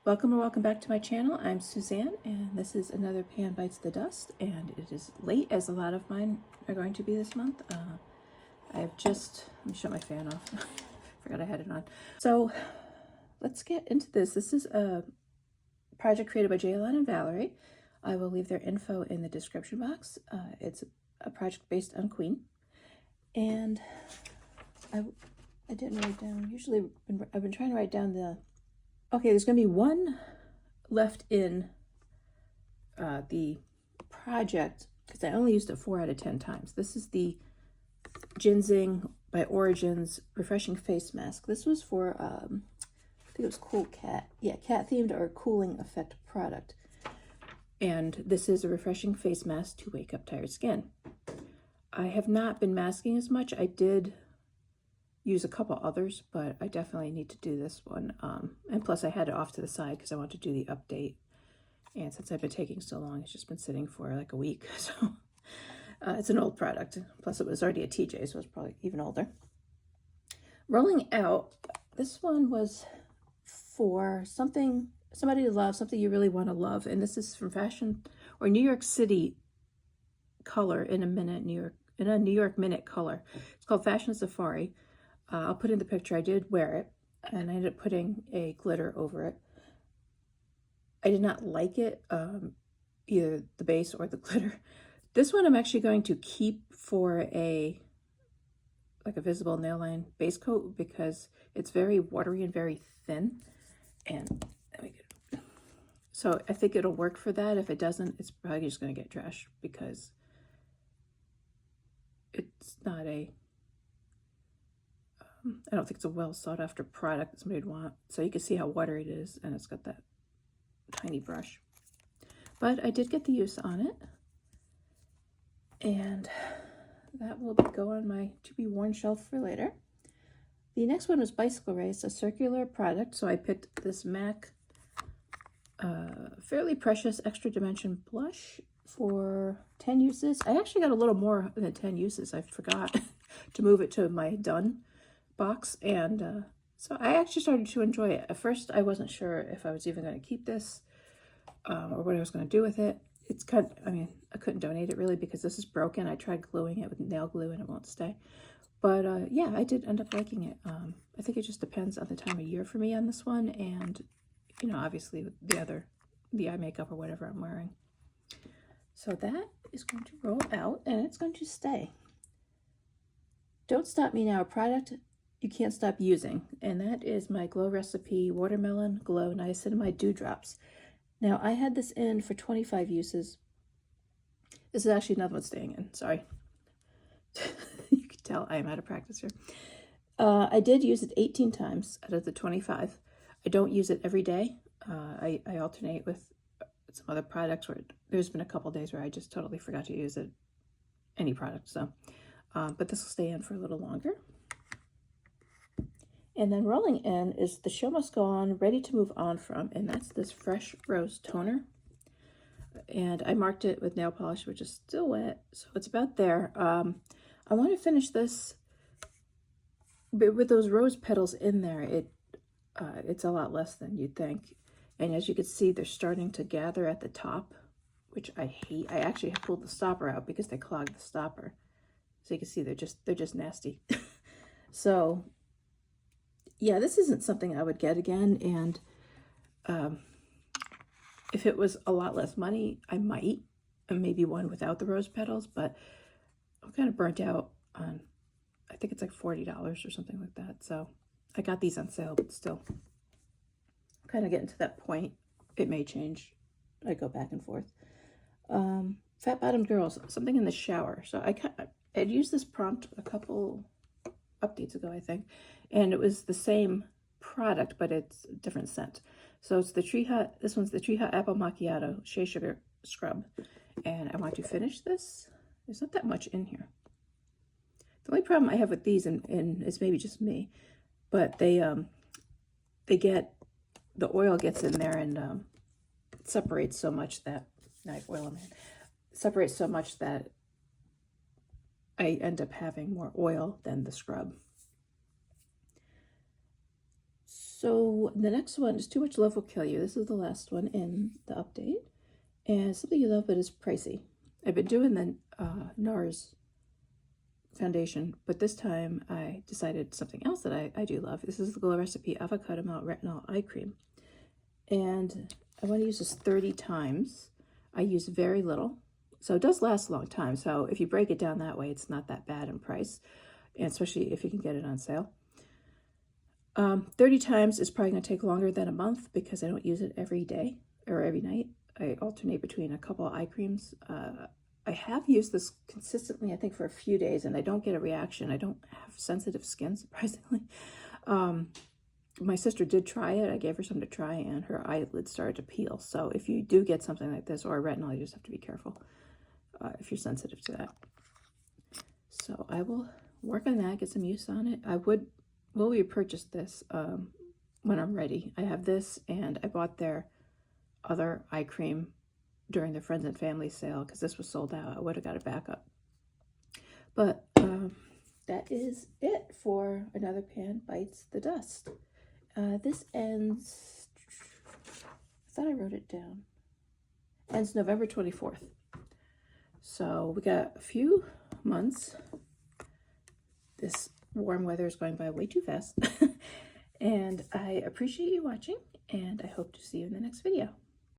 Welcome or welcome back to my channel. I'm Suzanne and this is another Pan Bites the Dust, and it is late as a lot of mine are going to be this month. I've just, let me shut my fan off. Forgot I had it on. So let's get into this. This is a project created by Ceylan and Valerie. I will leave their info in the description box. It's a project based on Queen, and I didn't write down, usually I've been trying to write down the, okay, there's going to be one left in the project because I only used it 4 out of 10 times. This is the Ginseng by Origins Refreshing Face Mask. This was for, I think it was Cool Cat. Yeah, cat themed or cooling effect product. And this is a refreshing face mask to wake up tired skin. I have not been masking as much. I did use a couple others, but I definitely need to do this one. And plus I had it off to the side because I want to do the update. And since I've been taking so long, it's just been sitting for like a week. So it's an old product. Plus it was already a TJ, so it's probably even older. Rolling out, this one was for somebody to love, something you really want to love. And this is from Fashion or New York City color in a New York Minute color. It's called Fashion Safari. I'll put in the picture. I did wear it, and I ended up putting a glitter over it. I did not like it, either the base or the glitter. This one I'm actually going to keep for like a visible nail line base coat because it's very watery and very thin. And so I think it'll work for that. If it doesn't, it's probably just going to get trashed because it's not I don't think it's a well sought after product that somebody would want. So you can see how watery it is, and it's got that tiny brush. But I did get the use on it, and that will go on my to be worn shelf for later. The next one was Bicycle Race, a circular product. So I picked this MAC Fairly Precious Extra Dimension blush for 10 uses. I actually got a little more than 10 uses. I forgot to move it to my done box, and so I actually started to enjoy it. At first I wasn't sure if I was even going to keep this or what I was going to do with it. It's kind of, I mean, I couldn't donate it really because this is broken. I tried gluing it with nail glue and it won't stay, but yeah, I did end up liking it. I think it just depends on the time of year for me on this one, and you know, obviously the eye makeup or whatever I'm wearing. So that is going to roll out and it's going to stay. Don't Stop Me Now, a product you can't stop using, and that is my Glow Recipe Watermelon Glow Niacinamide Dewdrops. Now I had this in for 25 uses. This is actually another one staying in, sorry. You can tell I am out of practice here. I did use it 18 times out of the 25. I don't use it every day. I alternate with some other products where there's been a couple days where I just totally forgot to use it, any product. So, but this will stay in for a little longer. And then rolling in is the Show Must Go On, Ready to Move On From, and that's this Fresh Rose Toner. And I marked it with nail polish, which is still wet, so it's about there. I want to finish this, but with those rose petals in there, it's a lot less than you'd think. And as you can see, they're starting to gather at the top, which I hate. I actually pulled the stopper out because they clogged the stopper. So you can see they're just nasty. So yeah, this isn't something I would get again, and if it was a lot less money, I might, and maybe one without the rose petals, but I'm kind of burnt out on, I think it's like $40 or something like that. So I got these on sale, but still, I'm kind of getting to that point. It may change. I go back and forth. Fat Bottomed Girls, something in the shower. So I'd used this prompt a couple updates ago, I think, and it was the same product, but it's a different scent. So it's the Tree Hut, this one's the Tree Hut Apple Macchiato Shea Sugar Scrub, and I want to finish this. There's not that much in here. The only problem I have with these, and it's maybe just me, but they get, the oil gets in there and it separates so much that, knife oil, man, separates so much that I end up having more oil than the scrub. So the next one is Too Much Love Will Kill You. This is the last one in the update. And Something You Love But Is Pricey. I've been doing the NARS foundation, but this time I decided something else that I do love. This is the Glow Recipe Avocado Melt Retinol Eye Cream. And I want to use this 30 times. I use very little. So it does last a long time. So if you break it down that way, it's not that bad in price. And especially if you can get it on sale. 30 times is probably going to take longer than a month because I don't use it every day or every night. I alternate between a couple of eye creams. I have used this consistently, I think, for a few days, and I don't get a reaction. I don't have sensitive skin, surprisingly. My sister did try it. I gave her some to try, and her eyelids started to peel. So if you do get something like this, or a retinol, you just have to be careful if you're sensitive to that. So I will work on that, get some use on it. I will repurchase this when I'm ready. I have this, and I bought their other eye cream during the Friends and Family sale because this was sold out. I would have got it back up. But that is it for another Pan Bites the Dust. This ends, I thought I wrote it down, ends November 24th. So we got a few months. This warm weather is going by way too fast. And I appreciate you watching, and I hope to see you in the next video.